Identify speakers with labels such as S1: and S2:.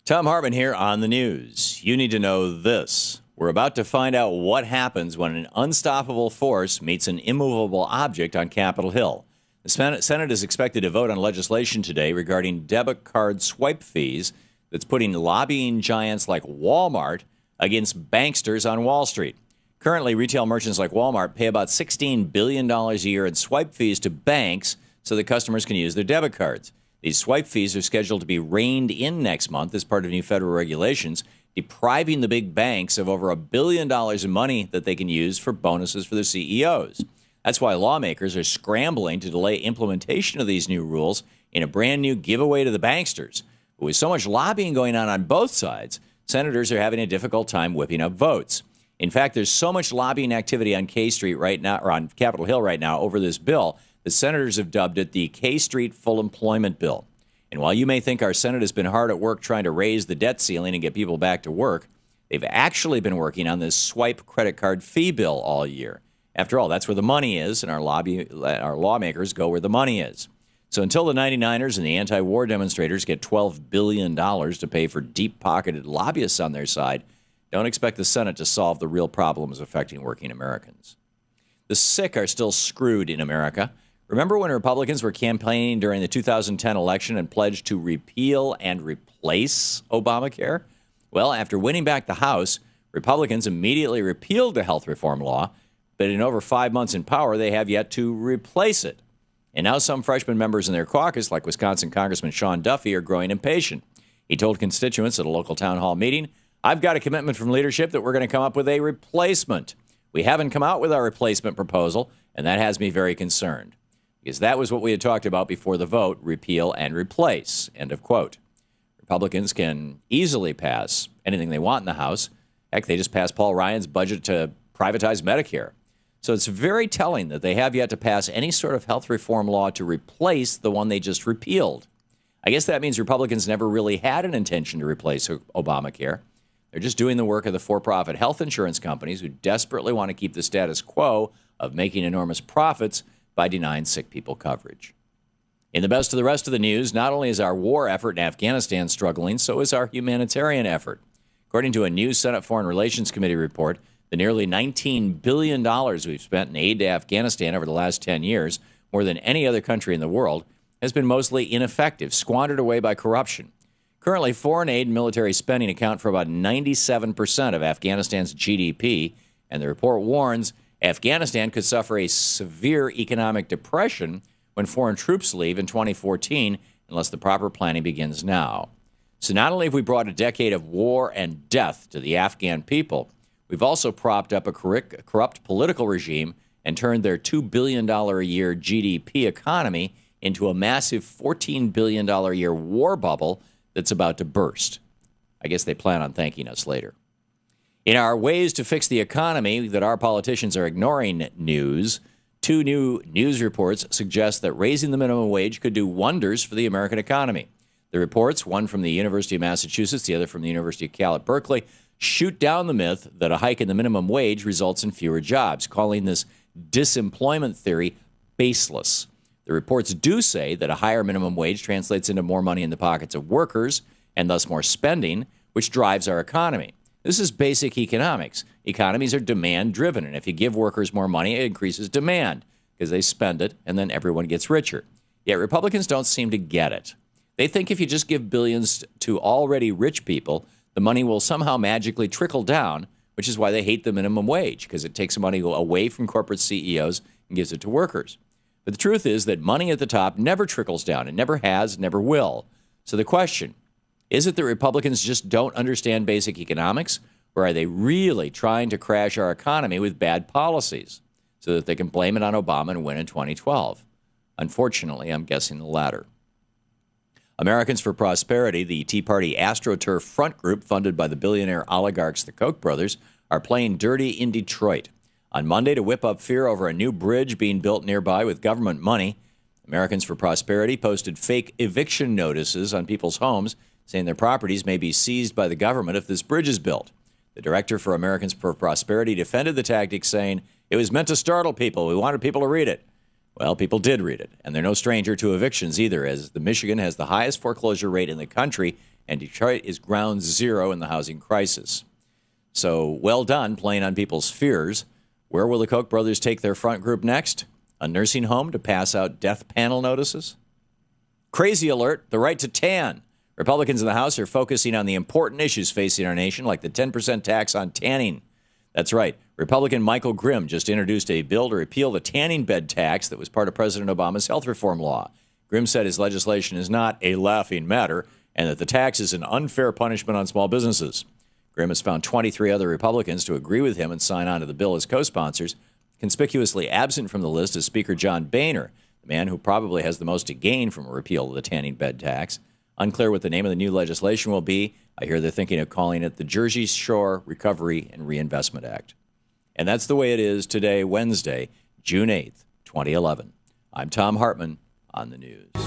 S1: Thom Hartmann here on the news. You need to know this. We're about to find out what happens when an unstoppable force meets an immovable object on Capitol Hill. The Senate is expected to vote on legislation today regarding debit card swipe fees that's putting lobbying giants like Walmart against banksters on Wall Street. Currently, retail merchants like Walmart pay about $16 billion a year in swipe fees to banks so that customers can use their debit cards. These swipe fees are scheduled to be reined in next month as part of new federal regulations, depriving the big banks of over $1 billion in money that they can use for bonuses for their CEOs. That's why lawmakers are scrambling to delay implementation of these new rules in a brand new giveaway to the banksters. But with so much lobbying going on both sides, senators are having a difficult time whipping up votes. In fact, there's so much lobbying activity on K Street right now, or on Capitol Hill right now, over this bill, the senators have dubbed it the K Street Full Employment Bill. And while you may think our Senate has been hard at work trying to raise the debt ceiling and get people back to work, they've actually been working on this swipe credit card fee bill all year. After all, that's where the money is, and our lawmakers go where the money is. So until the 99ers and the anti-war demonstrators get $12 billion to pay for deep-pocketed lobbyists on their side, don't expect the Senate to solve the real problems affecting working Americans. The sick are still screwed in America. Remember when Republicans were campaigning during the 2010 election and pledged to repeal and replace Obamacare? Well, after winning back the House, Republicans immediately repealed the health reform law, but in over 5 months in power, they have yet to replace it. And now some freshman members in their caucus, like Wisconsin Congressman Sean Duffy, are growing impatient. He told constituents at a local town hall meeting, "I've got a commitment from leadership that we're going to come up with a replacement. We haven't come out with our replacement proposal, and that has me very concerned." Because that was what we had talked about before the vote, repeal and replace, end of quote. Republicans can easily pass anything they want in the House. Heck, they just passed Paul Ryan's budget to privatize Medicare. So it's very telling that they have yet to pass any sort of health reform law to replace the one they just repealed. I guess that means Republicans never really had an intention to replace Obamacare. They're just doing the work of the for-profit health insurance companies who desperately want to keep the status quo of making enormous profits by denying sick people coverage. In the best of the rest of the news, not only is our war effort in Afghanistan struggling, so is our humanitarian effort. According to a new Senate Foreign Relations Committee report, the nearly $19 billion we've spent in aid to Afghanistan over the last 10 years, more than any other country in the world, has been mostly ineffective, squandered away by corruption. Currently, foreign aid and military spending account for about 97% of Afghanistan's GDP, and the report warns Afghanistan could suffer a severe economic depression when foreign troops leave in 2014 unless the proper planning begins now. So not only have we brought a decade of war and death to the Afghan people, we've also propped up a corrupt political regime and turned their $2 billion a year GDP economy into a massive $14 billion a year war bubble that's about to burst. I guess they plan on thanking us later. In our ways to fix the economy that our politicians are ignoring news, two new news reports suggest that raising the minimum wage could do wonders for the American economy. The reports, one from the University of Massachusetts, the other from the University of Cal at Berkeley, shoot down the myth that a hike in the minimum wage results in fewer jobs, calling this disemployment theory baseless. The reports do say that a higher minimum wage translates into more money in the pockets of workers and thus more spending, which drives our economy. This is basic economics. Economies are demand-driven, and if you give workers more money, it increases demand because they spend it, and then everyone gets richer. Yet Republicans don't seem to get it. They think if you just give billions to already rich people, the money will somehow magically trickle down, which is why they hate the minimum wage, because it takes money away from corporate CEOs and gives it to workers. But the truth is that money at the top never trickles down. It never has, never will. So the question, is it that Republicans just don't understand basic economics, or are they really trying to crash our economy with bad policies so that they can blame it on Obama and win in 2012? Unfortunately, I'm guessing the latter. Americans for Prosperity, the Tea Party AstroTurf front group funded by the billionaire oligarchs, the Koch brothers, are playing dirty in Detroit. On Monday, to whip up fear over a new bridge being built nearby with government money, Americans for Prosperity posted fake eviction notices on people's homes saying their properties may be seized by the government if this bridge is built. The director for Americans for Prosperity defended the tactic, saying it was meant to startle people. We wanted people to read it. Well, people did read it, and they're no stranger to evictions either, as Michigan has the highest foreclosure rate in the country, and Detroit is ground zero in the housing crisis. So well done playing on people's fears. Where will the Koch brothers take their front group next? A nursing home to pass out death panel notices? Crazy alert, the right to tan. Republicans in the House are focusing on the important issues facing our nation, like the 10% tax on tanning. That's right. Republican Michael Grimm just introduced a bill to repeal the tanning bed tax that was part of President Obama's health reform law. Grimm said his legislation is not a laughing matter and that the tax is an unfair punishment on small businesses. Grimm has found 23 other Republicans to agree with him and sign on to the bill as co-sponsors. Conspicuously absent from the list is Speaker John Boehner, the man who probably has the most to gain from a repeal of the tanning bed tax. Unclear what the name of the new legislation will be. I hear they're thinking of calling it the Jersey Shore Recovery and Reinvestment Act. And that's the way it is today, Wednesday, June 8th, 2011. I'm Thom Hartmann on the news.